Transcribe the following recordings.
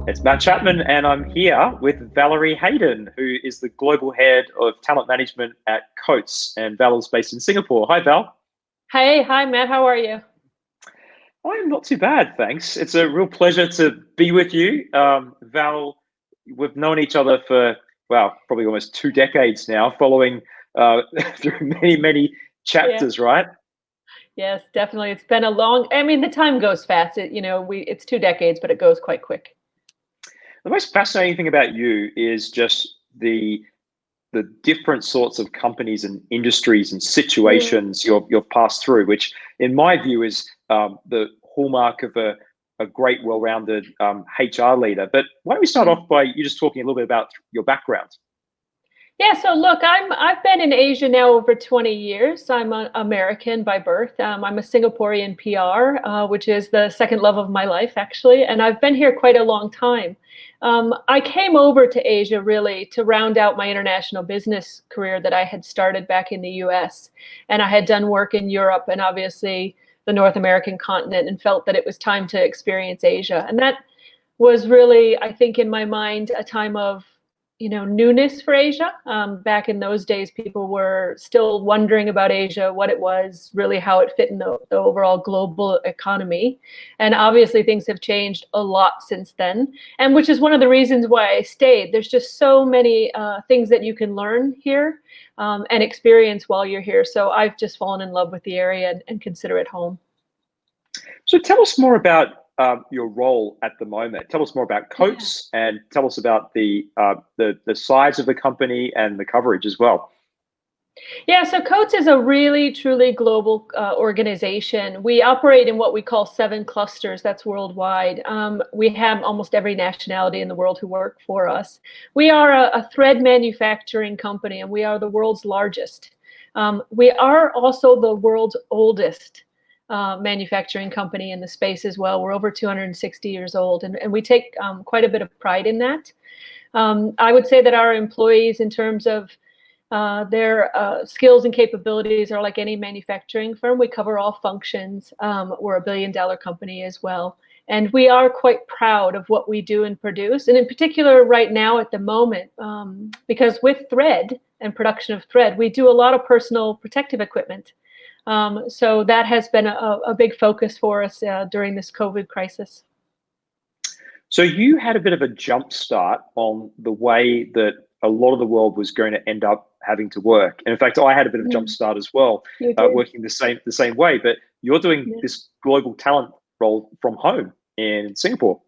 It's Matt Chapman, and I'm here with Valerie Hayden, who is the global head of talent management at Coates, and Val's based in Singapore. Hi, Val. Hey, hi Matt, how are you? I'm not too bad, thanks. It's a real pleasure to be with you. Val, we've known each other for, well, probably almost 2 decades now, following through many Yeah, chapters, right? yes, definitely. It's been a long, I mean, the time goes fast. It's 2 decades, but it goes quite quick. The most fascinating thing about you is just the different sorts of companies and industries and Mm, situations you've passed through, which in my view is the hallmark of a great, well-rounded HR leader. But why don't we start mm. off by you just talking a little bit about your background? Yeah, so look, I've been in Asia now over 20 years. I'm an American by birth. I'm a Singaporean PR, which is the second love of my life, actually, and I've been here quite a long time. I came over to Asia really to round out my international business career that I had started back in the US, and I had done work in Europe and obviously the North American continent, and felt that it was time to experience Asia. And that was really, I think, in my mind, a time of newness for Asia. Back in those days, people were still wondering about Asia, what it was, really how it fit in the overall global economy. And obviously, things have changed a lot since then, and which is one of the reasons why I stayed. There's just so many things that you can learn here and experience while you're here. So I've just fallen in love with the area and consider it home. So tell us more about your role at the moment. Tell us more about Yeah. Coates, and tell us about the size of the company and the coverage as well. Yeah, so Coates is a really, truly global organization. We operate in what we call 7 clusters, that's worldwide. We have almost every nationality in the world who work for us. We are a thread manufacturing company, and we are the world's largest. We are also the world's oldest manufacturing company in the space as well. We're over 260 years old, and we take quite a bit of pride in that. I would say that our employees, in terms of their skills and capabilities, are like any manufacturing firm. We cover all functions. We're a $1 billion company as well. And we are quite proud of what we do and produce. And in particular, right now at the moment, because with thread and production of thread, we do a lot of personal protective equipment. So that has been a big focus for us during this COVID crisis. So you had a bit of a jump start on the way that a lot of the world was going to end up having to work. And in fact, I had a bit of a jump Mm, start as well, you did. working the same way. But you're doing Yeah. this global talent role from home in Singapore.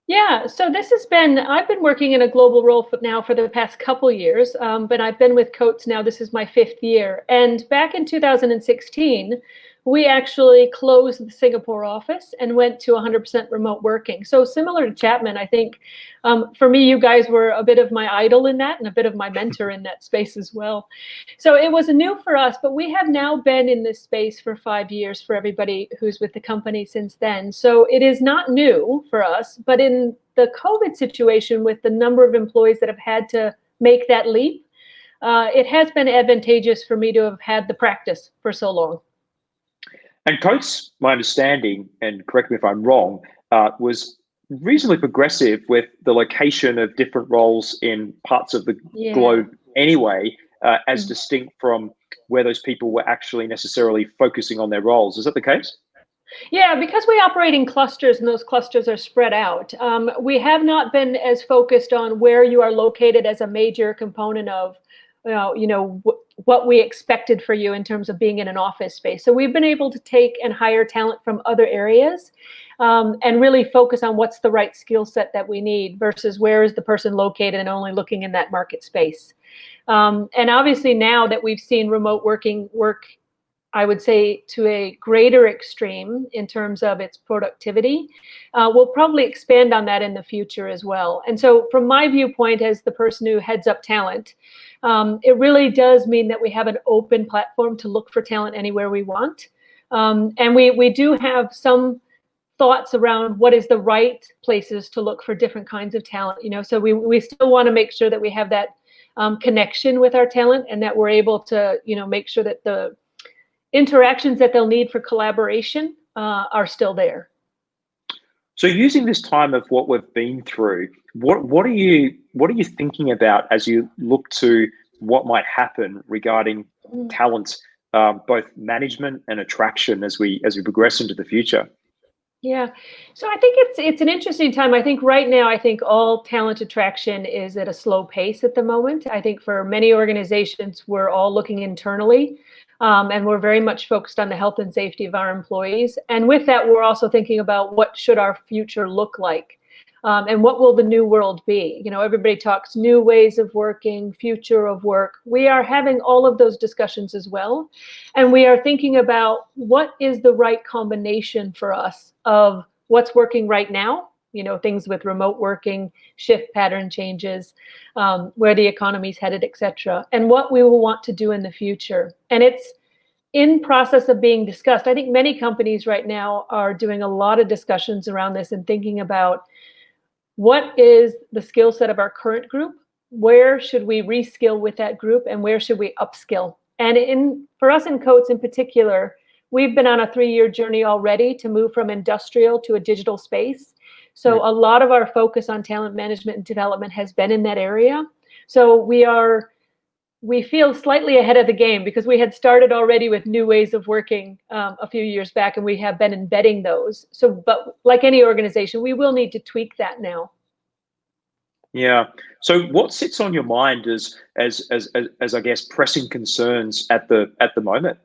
Yeah, so I've been working in a global role now for the past couple years, but I've been with Coates now, this is my 5th year. And back in 2016, we actually closed the Singapore office and went to 100% remote working. So similar to Chapman, I think for me, you guys were a bit of my idol in that and a bit of my mentor in that space as well. So it was new for us, but we have now been in this space for 5 years for everybody who's with the company since then. So it is not new for us, but in the COVID situation, with the number of employees that have had to make that leap, it has been advantageous for me to have had the practice for so long. And Coates, my understanding, and correct me if I'm wrong, was reasonably progressive with the location of different roles in parts of the Yeah. globe anyway, as distinct from where those people were actually necessarily focusing on their roles. Is that the case? Yeah, because we operate in clusters and those clusters are spread out, we have not been as focused on where you are located as a major component of, what we expected for you in terms of being in an office space. So we've been able to take and hire talent from other areas, and really focus on what's the right skill set that we need versus where is the person located, and only looking in that market space. And obviously now that we've seen remote working work, I would say, to a greater extreme in terms of its productivity. We'll probably expand on that in the future as well. And so from my viewpoint as the person who heads up talent, it really does mean that we have an open platform to look for talent anywhere we want. And we do have some thoughts around what is the right places to look for different kinds of talent. So we still want to make sure that we have that connection with our talent, and that we're able to, make sure that the interactions that they'll need for collaboration are still there. So using this time of what we've been through, what are you thinking about as you look to what might happen regarding Mm. talent, both management and attraction as we progress into the future? Yeah. So I think it's an interesting time. I think right now, I think all talent attraction is at a slow pace at the moment. I think for many organizations, we're all looking internally, and we're very much focused on the health and safety of our employees. And with that, we're also thinking about what should our future look like, and what will the new world be. Everybody talks new ways of working, future of work. We are having all of those discussions as well. And we are thinking about what is the right combination for us of what's working right now, things with remote working, shift pattern changes, where the economy's headed, et cetera, and what we will want to do in the future. And it's in process of being discussed. I think many companies right now are doing a lot of discussions around this and thinking about what is the skill set of our current group? Where should we reskill with that group, and where should we upskill? And for us in Coates in particular, we've been on a 3-year journey already to move from industrial to a digital space. So Mm. a lot of our focus on talent management and development has been in that area. So we feel slightly ahead of the game because we had started already with new ways of working a few years back, and we have been embedding those. So, but like any organization, we will need to tweak that now. Yeah. So what sits on your mind as I guess pressing concerns at the moment?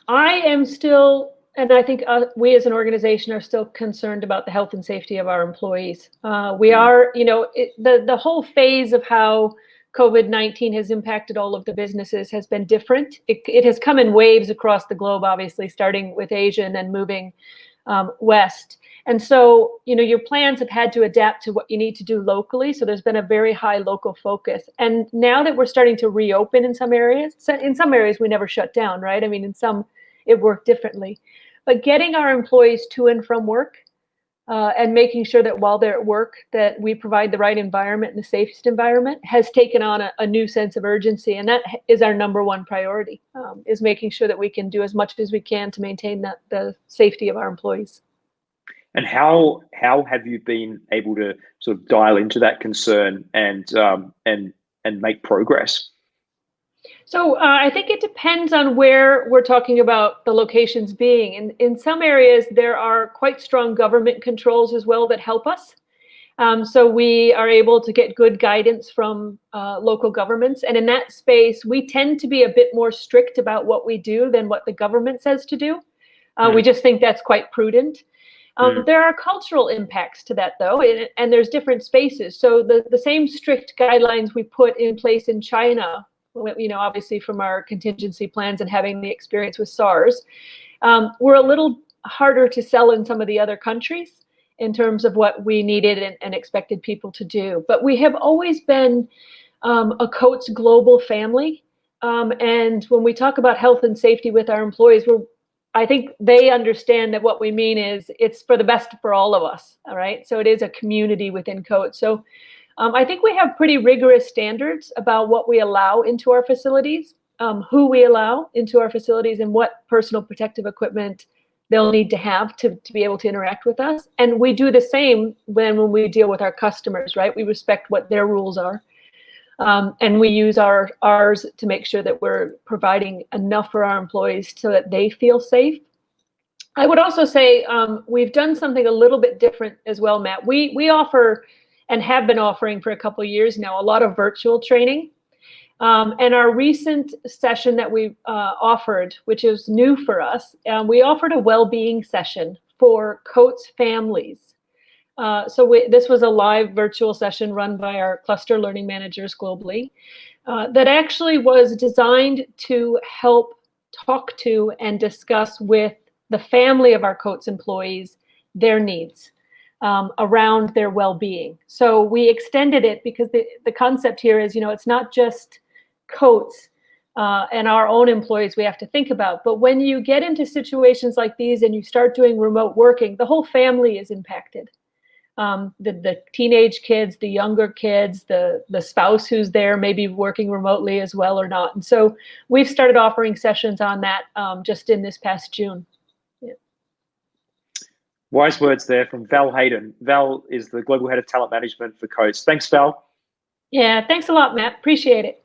I am still, and I think we as an organization are still concerned about the health and safety of our employees. We Mm. are, the whole phase of how COVID-19 has impacted all of the businesses has been different. It has come in waves across the globe, obviously, starting with Asia and then moving west. And so, your plans have had to adapt to what you need to do locally. So there's been a very high local focus. And now that we're starting to reopen in some areas, so in some areas we never shut down, right? I mean, in some it worked differently. But getting our employees to and from work, and making sure that while they're at work, that we provide the right environment and the safest environment has taken on a new sense of urgency. And that is our number one priority, is making sure that we can do as much as we can to maintain the safety of our employees. And how have you been able to sort of dial into that concern and make progress? So I think it depends on where we're talking about the locations being. In some areas, there are quite strong government controls as well that help us. So we are able to get good guidance from local governments. And in that space, we tend to be a bit more strict about what we do than what the government says to do. We Mm. just think that's quite prudent. Mm. There are cultural impacts to that, though, and there's different spaces. So the same strict guidelines we put in place in China, obviously from our contingency plans and having the experience with SARS, were a little harder to sell in some of the other countries in terms of what we needed and expected people to do. But we have always been a Coates global family. And when we talk about health and safety with our employees, I think they understand that what we mean is it's for the best for all of us. All right. So it is a community within Coates. So I think we have pretty rigorous standards about what we allow into our facilities, who we allow into our facilities, and what personal protective equipment they'll need to have to be able to interact with us. And we do the same when we deal with our customers, right? We respect what their rules are. And we use ours to make sure that we're providing enough for our employees so that they feel safe. I would also say we've done something a little bit different as well, Matt. We offer and have been offering for a couple of years now a lot of virtual training. And our recent session that we offered, which is new for us, we offered a well-being session for Coates families. This was a live virtual session run by our cluster learning managers globally that actually was designed to help talk to and discuss with the family of our Coates employees their needs around their well-being. So we extended it because the concept here is, it's not just Coates and our own employees we have to think about, but when you get into situations like these and you start doing remote working, the whole family is impacted. The teenage kids, the younger kids, the spouse who's there, maybe working remotely as well or not. And so we've started offering sessions on that just in this past June. Yeah. Wise words there from Val Hayden. Val is the Global Head of Talent Management for Coast. Thanks, Val. Yeah, thanks a lot, Matt. Appreciate it.